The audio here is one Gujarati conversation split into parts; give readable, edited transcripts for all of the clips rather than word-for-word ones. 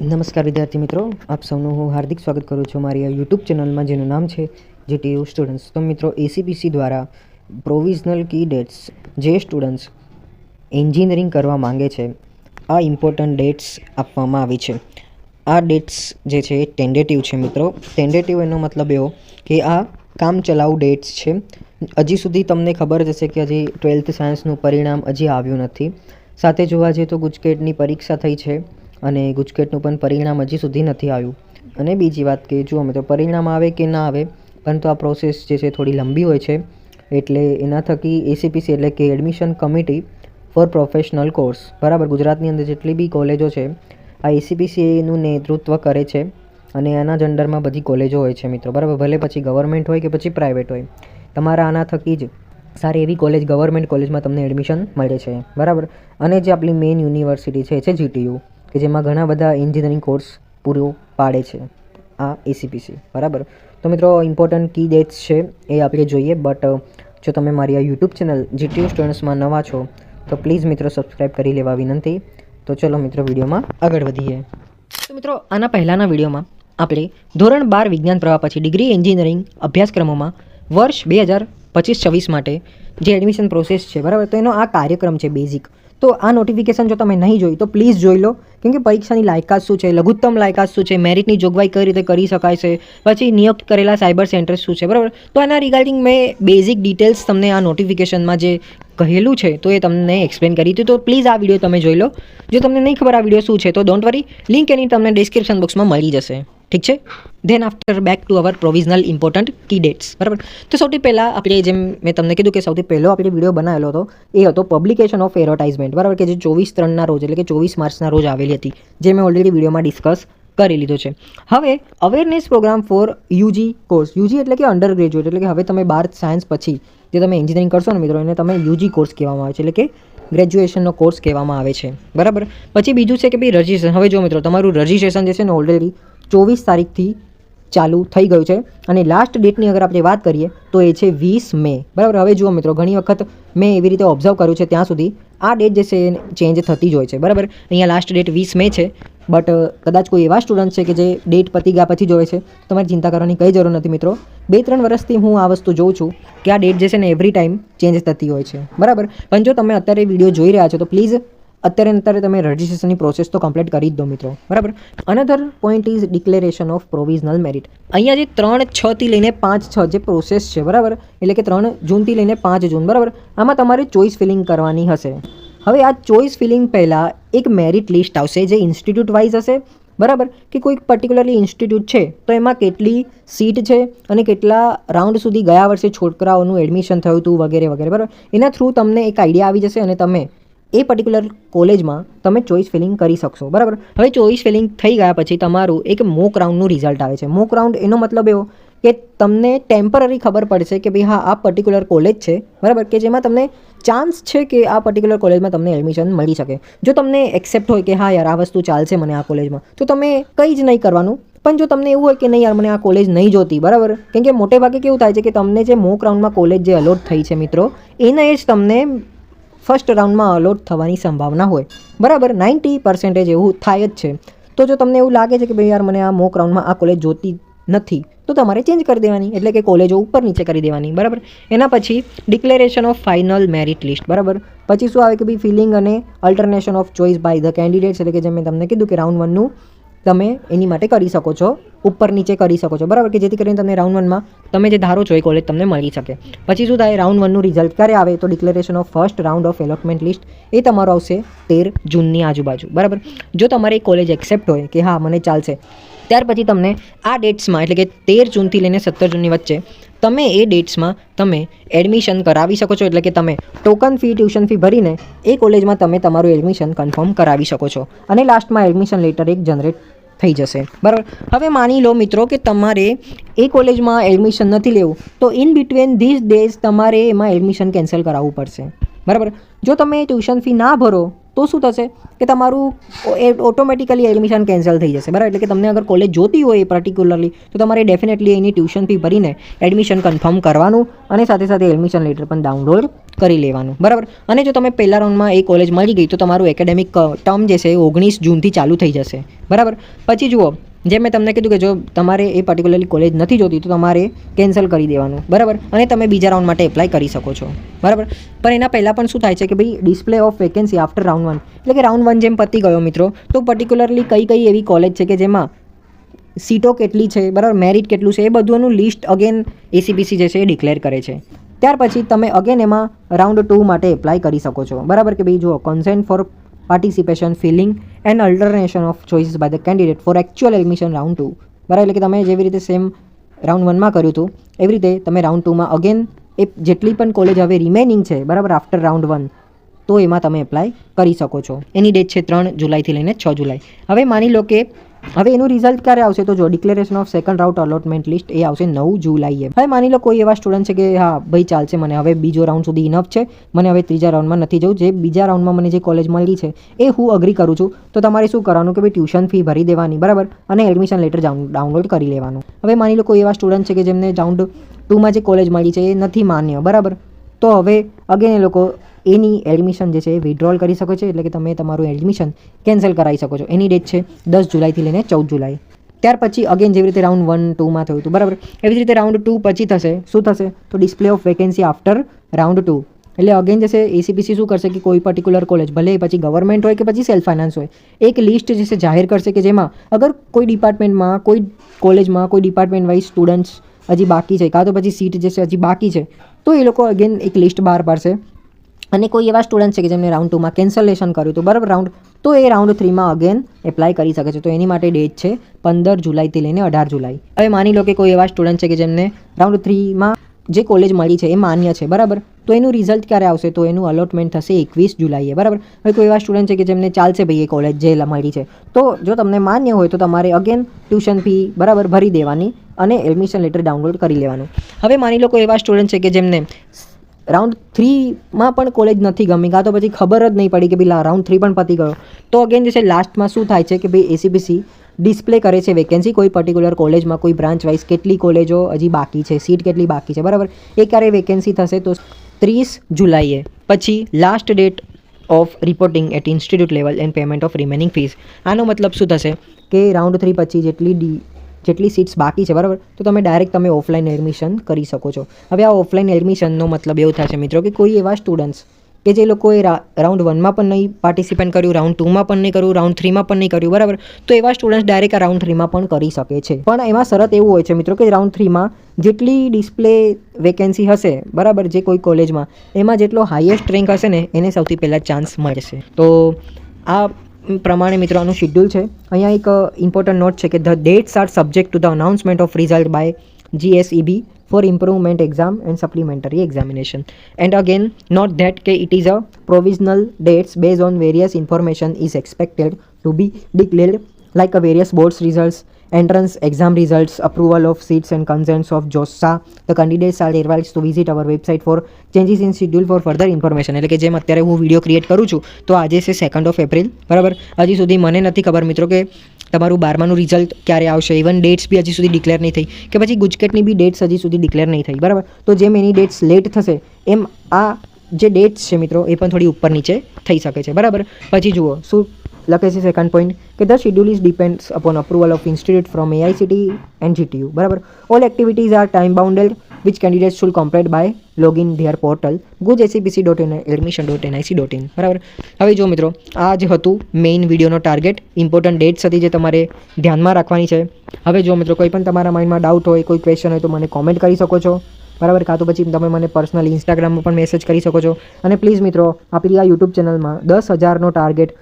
નમસ્કાર વિદ્યાર્થી મિત્રો, આપ સૌનું હું હાર્દિક સ્વાગત કરું છું મારી આ યુટ્યુબ ચેનલમાં જેનું નામ છે જીટીયુ સ્ટુડન્ટ્સ. તો મિત્રો, એસીપીસી દ્વારા પ્રોવિઝનલ કી ડેટ્સ જે સ્ટુડન્ટ્સ એન્જિનિયરિંગ કરવા માંગે છે આ ઇમ્પોર્ટન્ટ ડેટ્સ આપવામાં આવી છે. આ ડેટ્સ જે છે એ ટેન્ડેટિવ છે મિત્રો. ટેન્ડેટિવ એનો મતલબ એવો કે આ કામચલાઉ ડેટ્સ છે. હજી સુધી તમને ખબર જ હશે કે હજી 12th સાયન્સનું પરિણામ હજી આવ્યું નથી. સાથે જોવા જઈએ તો ગુજકેટની પરીક્ષા થઈ છે અને ગુજકેટનું પણ પરિણામ હજી સુધી નથી આવ્યું. અને બીજી વાત કે જુઓ મિત્રો, પરિણામ આવે કે ના આવે, પરંતુ આ પ્રોસેસ જે છે થોડી લંબી હોય છે. એટલે એના થકી એસીપીસી એટલે કે admission committee four professional course, બરાબર, ગુજરાતની અંદર જેટલી બી કોલેજો છે આ એસીપીસી એનું નેતૃત્વ કરે છે અને આના જ અંડરમાં બધી કોલેજો હોય છે મિત્રો, બરાબર. ભલે પછી ગવર્મેન્ટ હોય કે પછી પ્રાઇવેટ હોય, તમારા આના થકી જ સારી એવી કોલેજ, ગવર્મેન્ટ કોલેજમાં તમને એડમિશન મળે છે, બરાબર. અને જે આપણી મેઇન યુનિવર્સિટી છે જીટીયુ, કે જેમાં ઘણા બધા એન્જિનિયરિંગ કોર્સ પૂરો પાડે છે આ એસીપીસી, બરાબર. તો મિત્રો, ઇમ્પોર્ટન્ટ કી ડેટ્સ છે એ આપણે જોઈએ. બટ જો તમે મારી આ યુટ્યુબ ચેનલ જીટીયુ સ્ટુડન્ટ્સમાં નવા છો તો પ્લીઝ મિત્રો સબસ્ક્રાઈબ કરી લેવા વિનંતી. તો ચલો મિત્રો, વિડીયોમાં આગળ વધીએ. તો મિત્રો, આના પહેલાંના વિડીયોમાં આપણે ધોરણ 12 વિજ્ઞાન પ્રવાહ પછી ડિગ્રી એન્જિનિયરિંગ અભ્યાસક્રમોમાં વર્ષ 2025-26 માટે જે એડમિશન પ્રોસેસ છે, બરાબર, તો એનો આ કાર્યક્રમ છે બેઝિક. તો આ નોટિફિકેશન જો તમે નહીં જોઈ તો પ્લીઝ જોઈ લો, કેમ કે પરીક્ષાની લાયકાત શું છે, લઘુત્તમ લાયકાત શું છે, મેરિટની જોગવાઈ કઈ રીતે કરી શકાય છે, પછી નિયુક્ત કરેલા સાયબર સેન્ટર શું છે, બરાબર. તો આના રિગાર્ડિંગ મેં બેઝિક ડિટેલ્સ તમને આ નોટિફિકેશનમાં જે કહેલું છે તો એ તમને એક્સપ્લેન કરી હતી. તો પ્લીઝ આ વિડીયો તમે જોઈ લો. જો તમને નહીં ખબર આ વિડીયો શું છે તો ડોન્ટ વરી, લિંક એની તમને ડિસ્ક્રિપ્શન બોક્સમાં મળી જશે, ઠીક છે. Then after back to our provisional important key dates, બરાબર. તો સૌથી પહેલાં આપણે, જેમ મેં તમને કીધું કે સૌથી પહેલો આપણે વિડીયો બનાવેલો હતો એ હતો પબ્લિકેશન ઓફ એડવર્ટાઇઝમેન્ટ, બરાબર, કે જે 24/3ના રોજ એટલે કે 24 માર્ચના રોજ આવેલી હતી, જે મેં ઓલરેડી વિડીયોમાં ડિસ્કસ કરી લીધો છે. હવે awareness programme for UG course, UG એટલે કે અંડર ગ્રેજ્યુએટ, એટલે કે હવે તમે 12 સાયન્સ પછી જે તમે એન્જિનિયરિંગ કરશો ને મિત્રો, એને તમે યુજી કોર્સ કહેવામાં આવે છે, એટલે કે ગ્રેજ્યુએશનનો કોર્સ કહેવામાં આવે છે, બરાબર. પછી બીજું છે કે ભાઈ રજિસ્ટ્રેશન. હવે જો મિત્રો, તમારું રજિસ્ટ્રેશન જે છે ને ઓલરેડી 24 તારીખથી ચાલુ થઈ ગયું છે અને લાસ્ટ ડેટની અગર આપણે વાત કરીએ તો એ છે 20 મે, બરાબર. હવે જુઓ મિત્રો, ઘણી વખત મેં એવી રીતે ઓબ્ઝર્વ કર્યું છે ત્યાં સુધી આ ડેટ જે છે ચેન્જ થતી જ હોય છે, બરાબર. અહીંયા લાસ્ટ ડેટ 20 મે છે, બટ કદાચ કોઈ એવા સ્ટુડન્ટ છે કે જે ડેટ પતી ગયા પછી જોવે છે, તમારે ચિંતા કરવાની કંઈ જરૂર નથી મિત્રો. 2-3 વર્ષથી હું આ વસ્તુ જોઉં છું કે આ ડેટ જે છે ને એવરી ટાઈમ ચેન્જ થતી હોય છે, બરાબર. પણ જો તમે અત્યારે વિડીયો જોઈ રહ્યા છો તો પ્લીઝ અત્યારે તમે રજિસ્ટ્રેશનની પ્રોસેસ તો કમ્પ્લીટ કરી જ દો મિત્રો, બરાબર. Another point is declaration of provisional merit. અહીંયા જે 3/6 થી લઈને 5/6 જે પ્રોસેસ છે, બરાબર, એટલે કે 3 જૂનથી લઈને 5 જૂન, બરાબર, આમાં તમારે ચોઇસ ફિલિંગ કરવાની હશે. હવે આ ચોઇસ ફિલિંગ પહેલાં એક મેરિટ લિસ્ટ આવશે જે ઇન્સ્ટિટ્યૂટ વાઇઝ હશે, બરાબર, કે કોઈ પર્ટિક્યુલરલી ઇન્સ્ટિટ્યૂટ છે તો એમાં કેટલી સીટ છે અને કેટલા રાઉન્ડ સુધી ગયા વર્ષે છોકરાઓનું એડમિશન થયું હતું વગેરે વગેરે, બરાબર. એના થ્રુ તમને એક આઈડિયા આવી જશે અને તમે એ પર્ટિક્યુલર કોલેજમાં તમે ચોઇસ ફિલિંગ કરી શકશો, બરાબર. હવે ચોઇસ ફિલિંગ થઈ ગયા પછી તમારું એક મોક રાઉન્ડનું રિઝલ્ટ આવે છે. મોક રાઉન્ડ એનો મતલબ એવો કે તમને ટેમ્પરરી ખબર પડશે કે ભાઈ હા, આ પર્ટિક્યુલર કોલેજ છે, બરાબર, કે જેમાં તમને ચાન્સ છે કે આ પર્ટિક્યુલર કોલેજમાં તમને એડમિશન મળી શકે. જો તમને એક્સેપ્ટ હોય કે હા યાર આ વસ્તુ ચાલશે મને આ કોલેજમાં, તો તમે કંઈ જ નહીં કરવાનું. પણ જો તમને એવું હોય કે નહીં યાર મને આ કોલેજ નહીં જોતી, બરાબર, કેમ કે મોટે ભાગે કેવું થાય છે કે તમને જે મોક રાઉન્ડમાં કોલેજ જે અલોટ થઈ છે મિત્રો, એને જ તમને ફર્સ્ટ રાઉન્ડમાં અલોટ થવાની સંભાવના હોય, બરાબર. 90% એવું થાય જ છે. તો જો તમને એવું લાગે છે કે ભાઈ યાર મને આ મોક રાઉન્ડમાં આ કોલેજ જોતી નથી, તો તમારે ચેન્જ કરી દેવાની, એટલે કે કોલેજો ઉપર નીચે કરી દેવાની, બરાબર. એના પછી declaration of final merit list, બરાબર. પછી શું આવે કે ભાઈ ફિલિંગ અને alternation of choice by the candidates, એટલે કે જેમ મેં તમને કીધું કે રાઉન્ડ 1નું તમે એની માટે કરી શકો છો, ઉપર નીચે કરી શકો છો, બરાબર, કે જેથી કરીને તમને રાઉન્ડ 1માં તમે જે ધારો છો એ કોલેજ તમને મળી શકે. પછી શું થાય, રાઉન્ડ 1નું રિઝલ્ટ ક્યારે આવે તો declaration of first round of allotment list એ તમારો આવશે 13 જૂનની આજુબાજુ, બરાબર. જો તમારે કોલેજ એક્સેપ્ટ હોય કે હા મને ચાલશે, ત્યાર પછી તમને આ ડેટ્સમાં એટલે કે 13 જૂનથી લઈને 17 જૂનની વચ્ચે તમે એ ડેટ્સમાં તમે એડમિશન કરાવી શકો છો, એટલે કે તમે ટોકન ફી, ટ્યુશન ફી ભરીને એ કોલેજમાં તમે તમારું એડમિશન કન્ફર્મ કરાવી શકો છો અને લાસ્ટમાં એડમિશન લેટર એક જનરેટ થઈ જશે, બરાબર. હવે માની લો મિત્રો કે તમારે એ કોલેજમાં એડમિશન નથી લેવું, તો ઇન બિટવીન ધીસ ડેઝ તમારે એમાં એડમિશન કેન્સલ કરાવવું પડશે, બરાબર. જો તમે ટ્યુશન ફી ના ભરો તો શું થશે કે તમારું ઓટોમેટિકલી એડમિશન કેન્સલ થઈ જશે, બરાબર. એટલે કે તમને અગર કોલેજ જોતી હોય પર્ટિક્યુલરલી તો તમારે ડેફિનેટલી એની ટ્યુશન ફી ભરીને એડમિશન કન્ફર્મ કરવાનું અને સાથે સાથે એડમિશન લેટર પણ ડાઉનલોડ કરી લેવાનું, બરાબર. અને જો તમે પહેલા રાઉન્ડમાં એ કોલેજ મળી ગઈ તો તમારું એકેડેમિક ટર્મ જે છે એ 19 જૂનથી ચાલુ થઈ જશે, બરાબર. પછી જુઓ, જેમ મેં તમને કીધું કે જો તમારે એ પર્ટિક્યુલરલી કોલેજ નથી જોતી તો તમારે કેન્સલ કરી દેવાનું, બરાબર. અને તમે બીજા રાઉન્ડ માટે એપ્લાય કરી શકો છો, બરાબર. પણ એના પહેલાં પણ શું થાય છે કે ભાઈ display of vacancy after round 1, એટલે કે રાઉન્ડ 1 જેમ પતી ગયો મિત્રો, તો પર્ટિક્યુલરલી કઈ એવી કોલેજ છે કે જેમાં સીટો કેટલી છે, બરાબર, મેરિટ કેટલું છે, એ બધુંનું લિસ્ટ અગેન એસીપીસી જે છે એ ડિક્લેર કરે છે. ત્યાર પછી તમે અગેન એમાં રાઉન્ડ 2 માટે એપ્લાય કરી શકો છો, બરાબર. કે ભાઈ જુઓ, consent for participation filling and alternation of choices by the candidate for actual admission round 2, બરાબર. એટલે કે તમે જેવી રીતે સેમ રાઉન્ડ 1માં કર્યું હતું એવી રીતે તમે રાઉન્ડ 2માં અગેન એ જેટલી પણ કોલેજ હવે રિમેનિંગ છે, બરાબર, આફ્ટર રાઉન્ડ 1, તો એમાં તમે એપ્લાય કરી શકો છો. એની ડેટ છે 3 જુલાઈથી લઈને 6 જુલાઈ. હવે માની લો કે હવે એનું રિઝલ્ટ ક્યારે આવશે, તો જો declaration of second round allotment list એ આવશે 9 જુલાઈએ. હવે માની લો કોઈ એવા સ્ટુડન્ટ છે કે હા ભાઈ ચાલશે, મને હવે બીજો રાઉન્ડ સુધી ઇનફ છે, મને હવે ત્રીજા રાઉન્ડમાં નથી જવું, જે બીજા રાઉન્ડમાં મને જે કોલેજ મળી છે એ હું અગ્રી કરું છું, તો તમારે શું કરવાનું કે ભાઈ ટ્યુશન ફી ભરી દેવાની, બરાબર, અને એડમિશન લેટર ડાઉનલોડ કરી લેવાનું. હવે માની લો કોઈ એવા સ્ટુડન્ટ છે કે જેમને રાઉન્ડ 2માં જે કોલેજ મળી છે એ નથી માન્ય, બરાબર, તો હવે અગેન એ લોકો એની એડમિશન જે છે એ વિડ્રોલ કરી શકો છો, એટલે કે તમે તમારું એડમિશન કેન્સલ કરાવી શકો છો. એની ડેટ છે 10 જુલાઈથી લઈને 14 જુલાઈ. ત્યાર પછી અગેન જેવી રીતે રાઉન્ડ 1 2માં થયું હતું, બરાબર, એવી જ રીતે રાઉન્ડ 2 પછી થશે. શું થશે? તો display of vacancy after round 2, એટલે અગેન જશે એસીપીસી શું કરશે કે કોઈ પર્ટિક્યુલર કોલેજ, ભલે પછી ગવર્મેન્ટ હોય કે પછી સેલ્ફ ફાઇનાન્સ હોય, એક લિસ્ટ જે છે જાહેર કરશે કે જેમાં અગર કોઈ ડિપાર્ટમેન્ટમાં, કોઈ કોલેજમાં, કોઈ ડિપાર્ટમેન્ટ વાઇઝ સ્ટુડન્ટ્સ હજી બાકી છે, કાં તો પછી સીટ જે છે હજી બાકી છે, તો એ લોકો અગેન એક લિસ્ટ બહાર પાડશે. અને કોઈ એવા સ્ટુડન્ટ છે કે જેમને રાઉન્ડ 2માં કેન્સલેશન કર્યું હતું, બરાબર, રાઉન્ડ, તો એ રાઉન્ડ 3માં અગેન એપ્લાય કરી શકે છે. તો એની માટે ડેટ છે 15 જુલાઈથી લઈને 18 જુલાઈ. હવે માની લો કે કોઈ એવા સ્ટુડન્ટ છે કે જેમને રાઉન્ડ 3માં જે કોલેજ મળી છે એ માન્ય છે, બરાબર, તો એનું રિઝલ્ટ ક્યારે આવશે? તો એનું અલોટમેન્ટ થશે 21 જુલાઈએ, બરાબર. હવે કોઈ એવા સ્ટુડન્ટ છે કે જેમને ચાલશે ભાઈ એ કોલેજ જે મળી છે, તો જો તમને માન્ય હોય તો તમારે અગેન ટ્યુશન ફી, બરાબર, ભરી દેવાની અને એડમિશન લેટર ડાઉનલોડ કરી લેવાનું. હવે માની લો કોઈ એવા સ્ટુડન્ટ છે કે જેમને રાઉન્ડ 3માં પણ કોલેજ નથી ગમી, કાં તો પછી ખબર જ નહીં પડી કે ભાઈ રાઉન્ડ 3 પણ પતી ગયો, તો અગેન જે છે લાસ્ટમાં શું થાય છે કે ભાઈ એસીપીસી ડિસ્પ્લે કરે છે વેકેન્સી કોઈ પર્ટિક્યુલર કોલેજમાં, કોઈ બ્રાન્ચ વાઇઝ કેટલી કોલેજો હજી બાકી છે, સીટ કેટલી બાકી છે, બરાબર. એ ક્યારે વેકેન્સી થશે? તો 30 જુલાઈએ. પછી last date of reporting at institute level and payment of remaining fees. આનો મતલબ શું થશે કે રાઉન્ડ 3 પછી જેટલી સીટ્સ બાકી છે, બરાબર, તો તમે ડાયરેક્ટ તમે ઓફલાઈન એડમિશન કરી શકો છો. હવે આ ઓફલાઈન એડમિશનનો મતલબ એવું થશે મિત્રો કે કોઈ એવા સ્ટુડન્ટ્સ કે જે લોકોએ રાઉન્ડ 1માં પણ નહીં પાર્ટિસિપેટ કર્યું, રાઉન્ડ 2માં પણ નહીં કર્યું, રાઉન્ડ 3માં પણ નહીં કર્યું, બરાબર, તો એવા સ્ટુડન્ટ્સ ડાયરેક્ટ આ રાઉન્ડ 3માં પણ કરી શકે છે. પણ એમાં શરત એવું હોય છે મિત્રો કે રાઉન્ડ 3માં જેટલી ડિસ્પ્લે વેકેન્સી હશે, બરાબર, જે કોઈ કોલેજમાં, એમાં જેટલો હાઈએસ્ટ રેન્ક હશે ને એને સૌથી પહેલાં ચાન્સ મળશે. તો આ પ્રમાણે મિત્રો આનું શેડ્યુલ છે. અહીંયા એક ઇમ્પોર્ટન્ટ નોટ છે કે the dates are subject to the announcement of result by GSEB for improvement exam and supplementary examination. And again note that it is a provisional dates based on various information is expected to be declared like a various boards results, entrance exam results, approval of seats and consents of JOSA. The candidates are advised to visit our website for changes in schedule for further information. એટલે કે જેમ અત્યારે હું વિડીયો ક્રિએટ કરું છું તો આજે છે 2 એપ્રિલ, બરાબર. હજી સુધી મને નથી ખબર મિત્રો કે તમારું 12માનું રિઝલ્ટ ક્યારે આવશે, ઇવન ડેટ્સ બી હજી સુધી ડિક્લેર નહીં થઈ, કે પછી ગુજકેટની બી ડેટ્સ હજી સુધી ડિક્લેર નહીં થઈ, બરાબર. તો જેમ એની ડેટ્સ લેટ થશે એમ આ જે ડેટ્સ છે મિત્રો એ પણ થોડી ઉપર નીચે થઈ શકે છે, બરાબર. પછી જુઓ શું લખે છે સેકન્ડ પોઈન્ટ કે the schedule is depends upon approval of institute from AICTE and GTU, બરાબર. All activities are time bounded which candidates should complete by login their portal gujacpc.in admission.nic.in, બરાબર. હવે જો મિત્રો આ જ હતું મેઇન વિડીયોનો ટાર્ગેટ, ઇમ્પોર્ટન્ટ ડેટ્સ હતી જે તમારે ધ્યાનમાં રાખવાની છે. હવે જો મિત્રો કોઈ પણ તમારા માઇન્ડમાં ડાઉટ હોય, કોઈ ક્વેશ્ચન હોય તો મને કોમેન્ટ કરી શકો છો, બરાબર, કાં તો પછી તમે મને પર્સનલી ઇન્સ્ટાગ્રામમાં પણ મેસેજ કરી શકો છો. અને પ્લીઝ મિત્રો આપણી આ યુટ્યુબ ચેનલમાં 10,000નો ટાર્ગેટ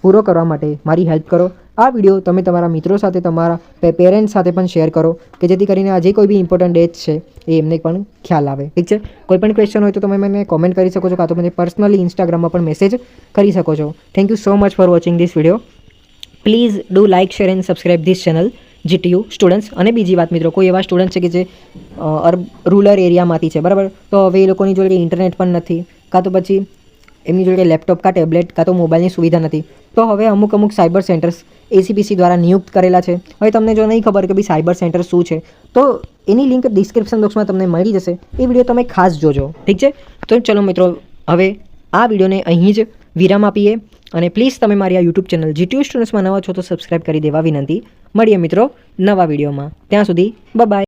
પૂરો કરવા માટે મારી હેલ્પ કરો. આ વિડીયો તમે તમારા મિત્રો સાથે, તમારા પેરેન્ટ્સ સાથે પણ શેર કરો કે જેથી કરીને આ જે કોઈ બી ઇમ્પોર્ટન્ટ ડેટ્સ છે એ એમને પણ ખ્યાલ આવે, ઠીક છે. કોઈ પણ ક્વેશ્ચન હોય તો તમે મને કોમેન્ટ કરી શકો છો, કાં તો મને પર્સનલી ઇન્સ્ટાગ્રામમાં પણ મેસેજ કરી શકો છો. Thank you so much for watching this video. Please do like, share and subscribe this channel GTU students. અને બીજી વાત મિત્રો, કોઈ એવા સ્ટુડન્ટ છે કે જે રૂરલ એરિયામાંથી છે, બરાબર, તો હવે એ લોકોની જોડે ઇન્ટરનેટ પણ નથી, કાં તો પછી એમની જોડે લેપટોપ કાં ટેબ્લેટ કાં તો મોબાઈલની સુવિધા નથી, તો હવે અમુક સાયબર સેન્ટર્સ એસીપીસી દ્વારા નિયુક્ત કરેલા છે. હવે તમને જો નહીં ખબર કે ભાઈ સાયબર સેન્ટર શું છે, તો એની લિંક ડિસ્ક્રિપ્શન બોક્સમાં તમને મળી જશે. એ વિડીયો તમે ખાસ જોજો, ઠીક છે? તો ચલો મિત્રો, હવે આ વિડીયોને અહીં જ વિરામ આપીએ. અને પ્લીઝ તમે મારી આ યુટ્યુબ ચેનલ જીટીયુ સ્ટુડન્ટ્સમાં નવા છો તો સબસ્ક્રાઈબ કરી દેવા વિનંતી. મળીએ મિત્રો નવા વિડીયોમાં. ત્યાં સુધી બાય.